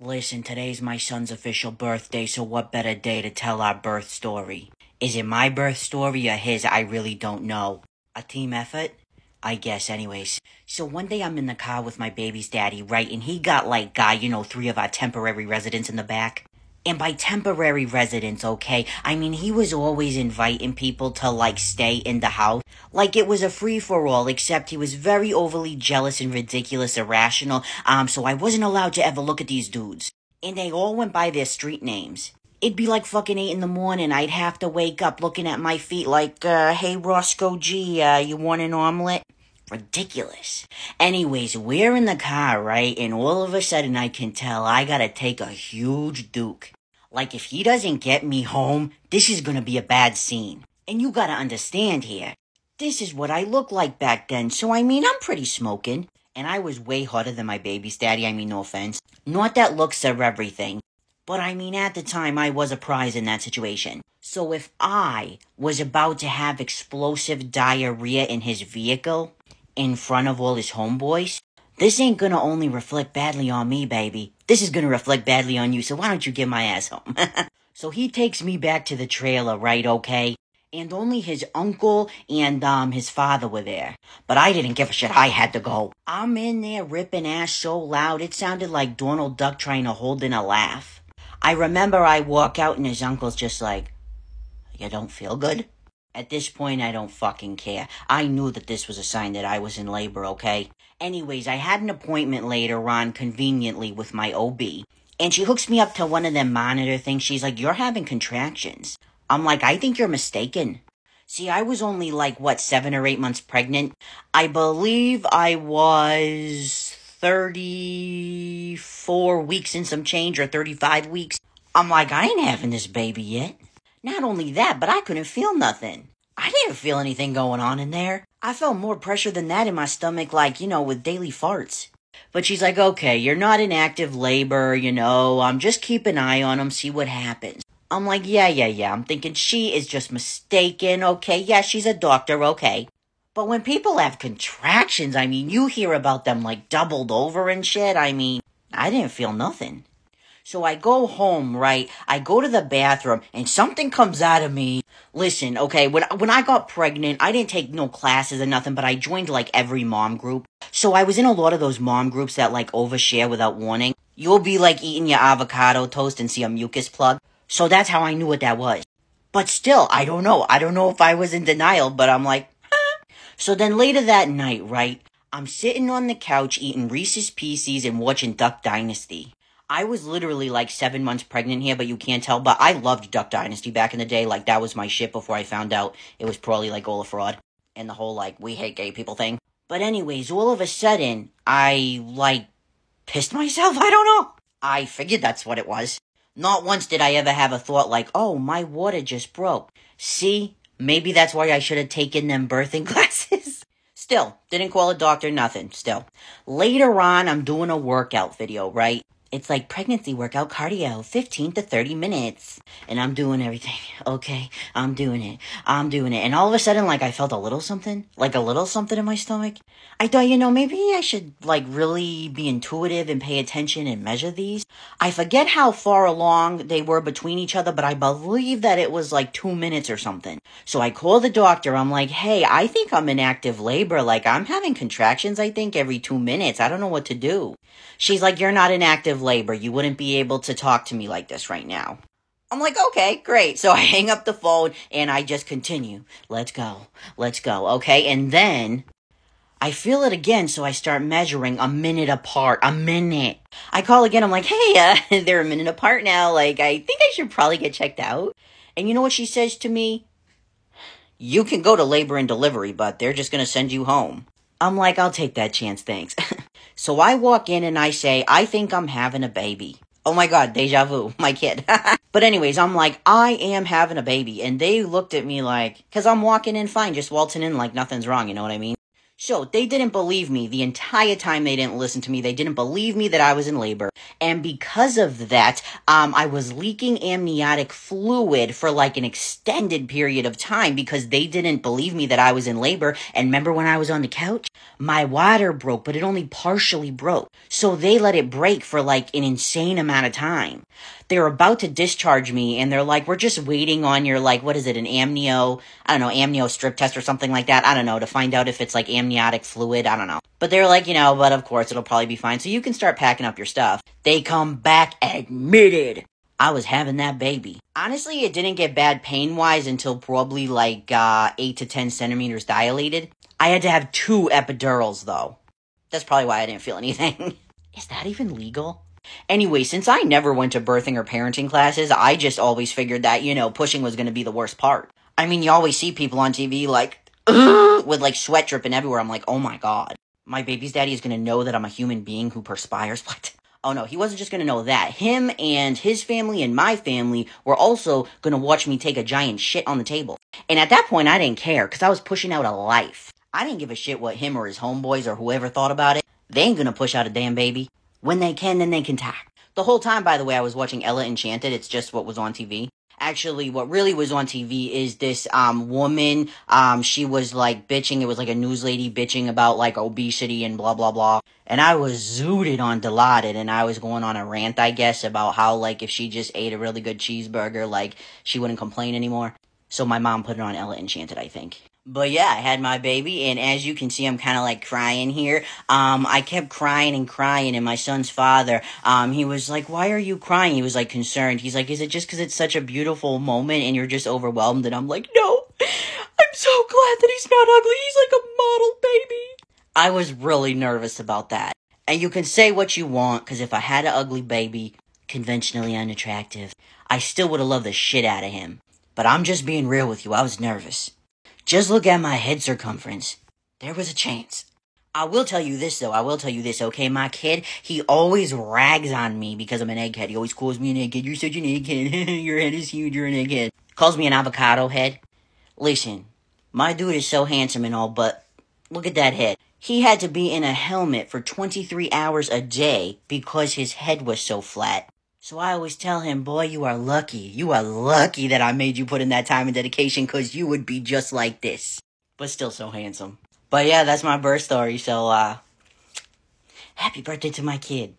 Listen, today's my son's official birthday, so what better day to tell our birth story? Is it my birth story or his? I really don't know. A team effort? I guess anyways. So one day I'm in the car with my baby's daddy, right? And he got three of our temporary residents in the back. And by temporary residents, okay, I mean he was always inviting people to stay in the house. Like it was a free-for-all, except he was very overly jealous and ridiculous, irrational, so I wasn't allowed to ever look at these dudes. And they all went by their street names. It'd be like fucking 8 in the morning, I'd have to wake up looking at my feet like, hey Roscoe G, you want an omelet? Ridiculous. Anyways, we're in the car, right? And all of a sudden I can tell I gotta take a huge duke. Like if he doesn't get me home, this is gonna be a bad scene. And you gotta understand here, this is what I looked like back then, so I mean I'm pretty smoking. And I was way hotter than my baby's daddy, I mean no offense. Not that looks are everything. But I mean at the time I was a prize in that situation. So if I was about to have explosive diarrhea in his vehicle, in front of all his homeboys, this ain't gonna only reflect badly on me, baby. This is gonna reflect badly on you, so why don't you get my ass home? So he takes me back to the trailer, right, okay? And only his uncle and, his father were there. But I didn't give a shit, I had to go. I'm in there ripping ass so loud, it sounded like Donald Duck trying to hold in a laugh. I remember I walk out and his uncle's just like, you don't feel good? At this point, I don't fucking care. I knew that this was a sign that I was in labor, okay? Anyways, I had an appointment later on, conveniently, with my OB. And she hooks me up to one of them monitor things. She's like, you're having contractions. I'm like, I think you're mistaken. See, I was only 7 or 8 months pregnant. I believe I was 34 weeks and some change, or 35 weeks. I'm like, I ain't having this baby yet. Not only that, but I couldn't feel nothing. I didn't feel anything going on in there. I felt more pressure than that in my stomach, with daily farts. But she's like, okay, you're not in active labor, just keep an eye on him, see what happens. I'm like, yeah. I'm thinking she is just mistaken, okay? Yeah, she's a doctor, okay. But when people have contractions, I mean, you hear about them doubled over and shit. I mean, I didn't feel nothing. So I go home, right? I go to the bathroom, and something comes out of me. Listen, okay, when I got pregnant, I didn't take no classes or nothing, but I joined, every mom group. So I was in a lot of those mom groups that, overshare without warning. You'll be, eating your avocado toast and see a mucus plug. So that's how I knew what that was. But still, I don't know. I don't know if I was in denial, but I'm like, huh? So then later that night, right, I'm sitting on the couch eating Reese's Pieces and watching Duck Dynasty. I was literally 7 months pregnant here, but you can't tell. But I loved Duck Dynasty back in the day. That was my shit before I found out it was probably all a fraud. And the whole, we hate gay people thing. But anyways, all of a sudden, I, pissed myself? I don't know. I figured that's what it was. Not once did I ever have a thought oh, my water just broke. See? Maybe that's why I should have taken them birthing classes. Still, didn't call a doctor, nothing. Still. Later on, I'm doing a workout video, right? It's pregnancy workout cardio, 15 to 30 minutes. And I'm doing everything. Okay, I'm doing it. And all of a sudden, I felt a little something. A little something in my stomach. I thought, maybe I should, really be intuitive and pay attention and measure these. I forget how far along they were between each other, but I believe that it was 2 minutes or something. So I call the doctor. I'm like, hey, I think I'm in active labor. I'm having contractions, I think, every 2 minutes. I don't know what to do. She's like, you're not in active labor. You wouldn't be able to talk to me like this right now. I'm like, okay, great. So I hang up the phone and I just continue. Let's go, okay? And then I feel it again, so I start measuring a minute apart. A minute. I call again. I'm like, hey, they're a minute apart now. I think I should probably get checked out. And you know what she says to me? You can go to labor and delivery, but they're just going to send you home. I'm like, I'll take that chance, thanks. So I walk in and I say, I think I'm having a baby. Oh my God, deja vu, my kid. But anyways, I'm like, I am having a baby. And they looked at me because I'm walking in fine, just waltzing in like nothing's wrong, you know what I mean? So they didn't believe me the entire time. They didn't listen to me. They didn't believe me that I was in labor. And because of that, I was leaking amniotic fluid for like an extended period of time because they didn't believe me that I was in labor. And remember when I was on the couch? My water broke, but it only partially broke. So they let it break for like an insane amount of time. They're about to discharge me and they're like, we're just waiting on your, like, what is it, an amnio strip test or something like that. I don't know, to find out if it's like amniotic fluid. I don't know. But they're like, but of course it'll probably be fine. So you can start packing up your stuff. They come back admitted I was having that baby. Honestly, it didn't get bad pain-wise until probably like 8 to 10 centimeters dilated. I had to have 2 epidurals though. That's probably why I didn't feel anything. Is that even legal? Anyway, since I never went to birthing or parenting classes, I just always figured that, pushing was going to be the worst part. I mean, you always see people on TV like, with like sweat dripping everywhere. I'm like, oh my god. My baby's daddy is going to know that I'm a human being who perspires. What? Oh no, he wasn't just going to know that. Him and his family and my family were also going to watch me take a giant shit on the table. And at that point, I didn't care because I was pushing out a life. I didn't give a shit what him or his homeboys or whoever thought about it. They ain't going to push out a damn baby. When they can, then they can tack. The whole time, by the way, I was watching Ella Enchanted. It's just what was on TV. Actually, what really was on TV is this woman. She was like bitching. It was like a news lady bitching about like obesity and blah, blah, blah. And I was zooted on Dilaudid, and I was going on a rant, I guess, about how like if she just ate a really good cheeseburger, like she wouldn't complain anymore. So my mom put it on Ella Enchanted, I think. But yeah, I had my baby, and as you can see, I'm kind of like crying here. I kept crying and crying, and my son's father, he was like, why are you crying? He was like concerned. He's like, is it just because it's such a beautiful moment and you're just overwhelmed? And I'm like, no, I'm so glad that he's not ugly. He's like a model baby. I was really nervous about that. And you can say what you want, because if I had an ugly baby, conventionally unattractive, I still would have loved the shit out of him. But I'm just being real with you. I was nervous. Just look at my head circumference. There was a chance. I will tell you this, though. Okay? My kid, he always rags on me because I'm an egghead. He always calls me an egghead. You're such an egghead. Your head is huge. You're an egghead. Calls me an avocado head. Listen, my dude is so handsome and all, but look at that head. He had to be in a helmet for 23 hours a day because his head was so flat. So I always tell him, boy, you are lucky. You are lucky that I made you put in that time and dedication, because you would be just like this. But still so handsome. But yeah, that's my birth story. So, happy birthday to my kid.